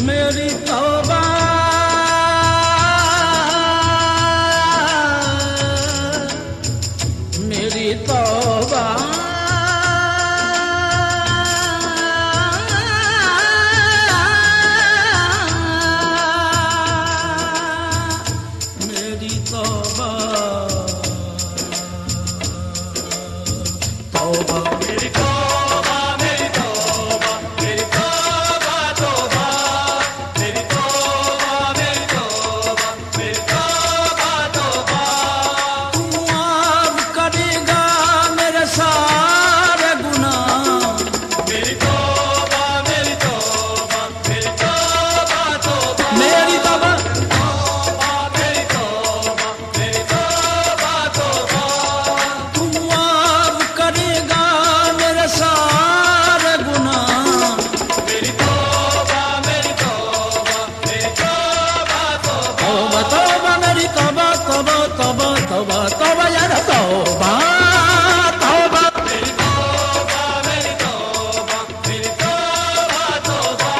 मेरी तौबा मेरी तौबा मेरी तौबा तौबा मेरी तौबा मेरी तौबा मेरी तौबा तौबा मेरी तौबा मेरी तौबा मेरी तौबा तौबा तू माफ करेगा मेरे सारे गुनाह मेरी तौबा मेरी तौबा मेरी तौबा तौबा मेरी तौबा मेरी तौबा मेरी तौबा तौबा तू माफ करेगा मेरे सारे गुनाह मेरी तौबा मेरी तौबा मेरी तौबा तौबा तौबा मेरी तौबा तौबा तौबा तौबा तौबा यार तौबा तौबा मेरी तौबा मेरी तौबा मेरी तौबा तौबा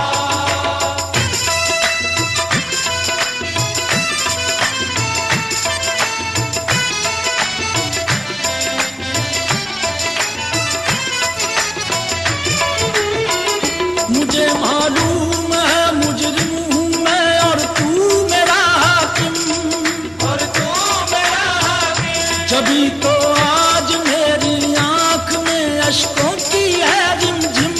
मुझे मालूम है मुजरिम हूँ मैं और तू मेरा हाकिम और तू मेरा हाकिम जभी तो आज मेरी आंख में अश्कों की है रिमझिम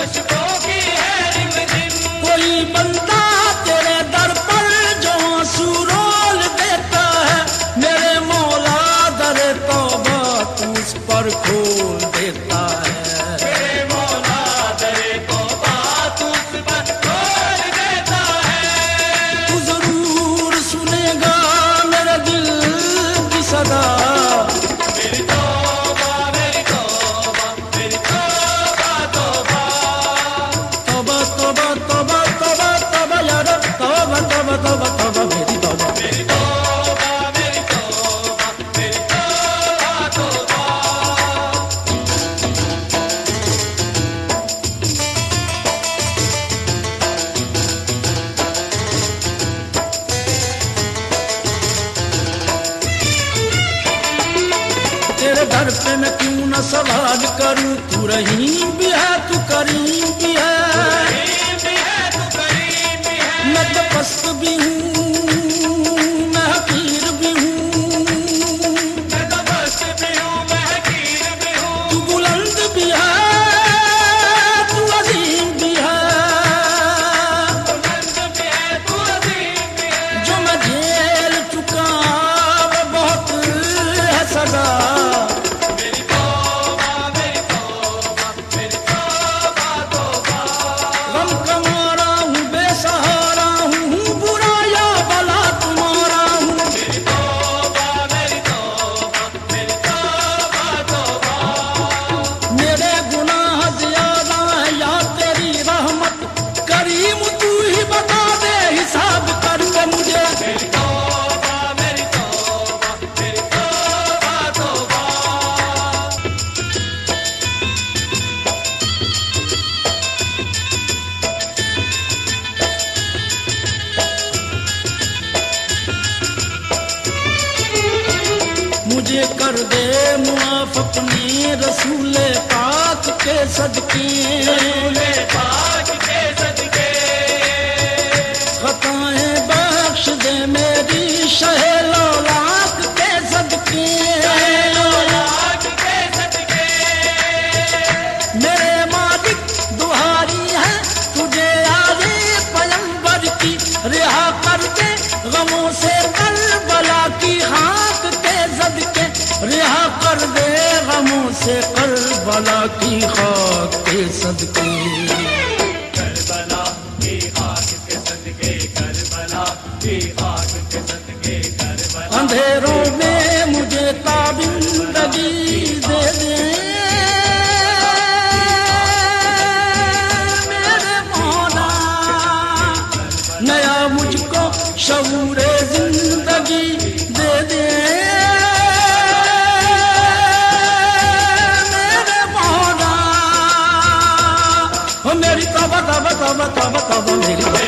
अश्कों की है रिमझिम कोई बंदा तेरे दर पर जो आंसू रोल देता है मेरे मौला दरे तौबा तू उस पर खोल देता है मेरे मौला दरे तौबा तू उस पर खोल देता है तू जरूर सुनेगा मेरे दिल की सदा मेरी तौबा मेरी तौबा मेरी तौबा तौबा तौबा तौबा तौबा तौबा तौबा यार तौबा तौबा तौबा तौबा मेरी तौबा मेरी तौबा मेरी तौबा मेरी तौबा तौबा तेरे दर पे मैं क्यों न सवाल करूं तू रहीम भी है तू करीम भी है मैं तो पस्त भी हूँ मैं हकीर भी हूँ तू बुलंद भी है तू अजीम भी है जो मैं झेल चुका वो बहुत है सदा मेरी तौबा मेरी तौबा मेरी तौबा तौबा गम का मारा हूँ बेसहारा हूँ बुरा या भला तुम्हारा हूँ मेरी तौबा मेरी तौबा मेरी तौबा तौबा मेरे गुनाह ज्यादा है या तेरी रहमत करीम तू ही बता दे हिसाब करके मुझे मेरी तौबा मेरी तौबा मेरी तौबा तौबा मुझे कर दे मुआफ अपने रसूल पाक के सदके खताएं बख्श दे मेरी शहे लौलाक के सदके मेरे मालिक दुहारी है तुझे आगे पैगंबर की रिहा कर दे गमों से करबला की खाक के सदके रिहा कर दे गमों से करबला की खाक के सदके करबला की खाक के सदके करबला की खाक के सदके करबला अंधेरों में मुझे ताबिंदगी दे दे मेरे मौला नया मुझको शऊरे जिंदगी दे दे मेरे मौला हो मेरी तौबा तौबा तौबा तौबा तौबा मेरी तौबा।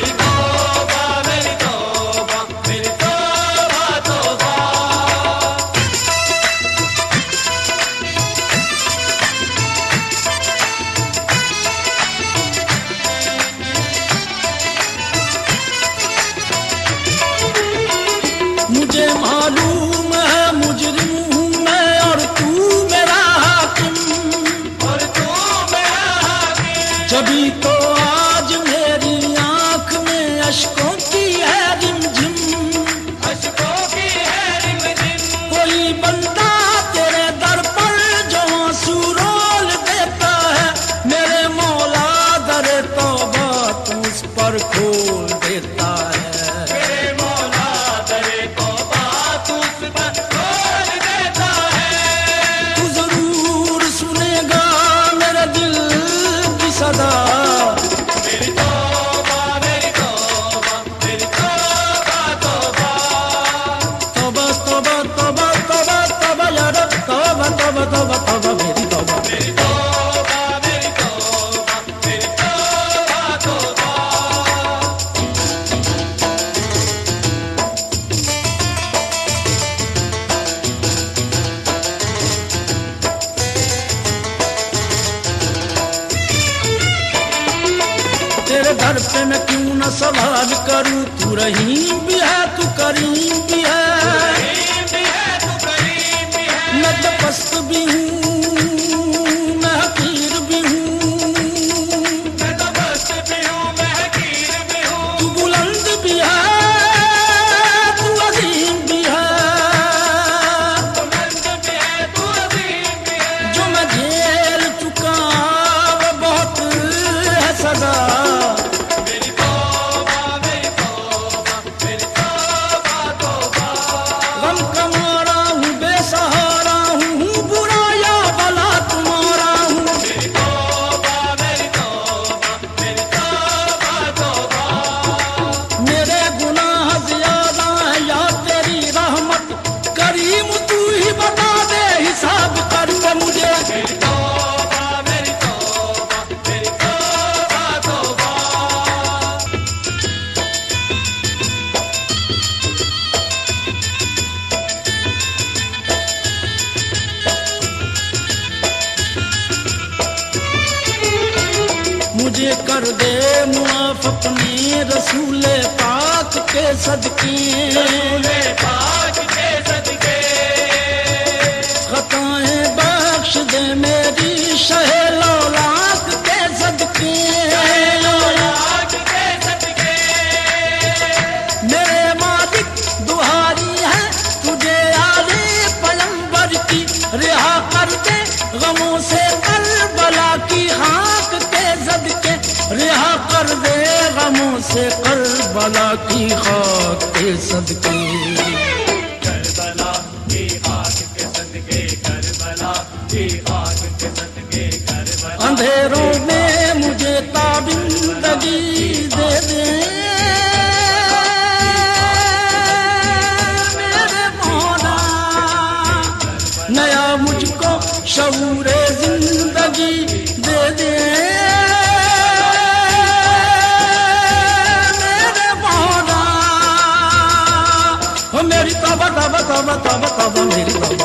मेरी तौबा मेरी तौबा तौबा। मुझे मालूम है मुजरिम हूँ मैं और तू मेरा हाकिम, और तू मेरा हाकिम। जभी तो आज मेरी आंख में अश्कों की है रिमझिम, अश्कों की है रिमझिम। कोई बंदा तेरे दर पर जो आंसू रोल देता है, मेरे मौला दरे तौबा तू उस पर खोल देता है। मेरे मौला दरे तौबा तू उस पर खोल देता है। तू जरूर सुनेगा मेरे दिल की सदा, मेरी तौबा मेरी तौबा मेरी तौबा तौबा। तौबा तौबा तौबा तौबा तौबा या रब तौबा तौबा तौबा तौबा मेरी तौबा। मेरी तौबा मेरी तौबा मेरी तौबा तौबा। तेरे दर पे मैं क्यों न सवाल करूं, तू रहीम भी है तू करीम भी है। करीम भी है तू करीम भी है। मैं तो पस्त भी हूँ मैं हकीर भी हूँ, मैं तो बस्त भी हूँ मैं हकीर भी हूँ। तू बुलंद भी है तू अजीम भी है। तू बुलंद भी है तू अजीम भी है। जो मैं झेल चुका वो बहुत है सजा, मेरी तौबा मेरी तौबा मेरी तौबा तौबा। गम कमारा हूँ बेसहारा हूँ बुरा या भला तुम्हारा हूँ। मेरी तौबा मेरी तौबा मेरी तौबा तौबा। मेरे गुनाह ज्यादा है या तेरी रहमत, करीम तू ही बता दे हिसाब करके मुझे। मेरी तौबा मेरी तौबा मेरी तौबा तौबा। मुझे कर दे मुआफ अपने रसूले पाक के सदके, रसूले पाक के सदके। खताएं बख्श दे मेरी शहे लौलाक के सदके। लौलाक के सदके। मेरे मालिक दुहारी है तुझे आले पैगंबर की, रिहा कर दे गमों से करबला की खाक के सदके, रिहा कर दे गमों से करबला की खाक के सदके। करबला की आग के सदके करबला की आग के सदके करबला। अंधेरों में मुझे ताबिंदगी दे दे मेरे मौला, नया मुझको शऊरे जिंदगी दे दे मेरे मौला। हो मेरी तौबा तौबा तौबा तौबा तौबा मेरी तौबा।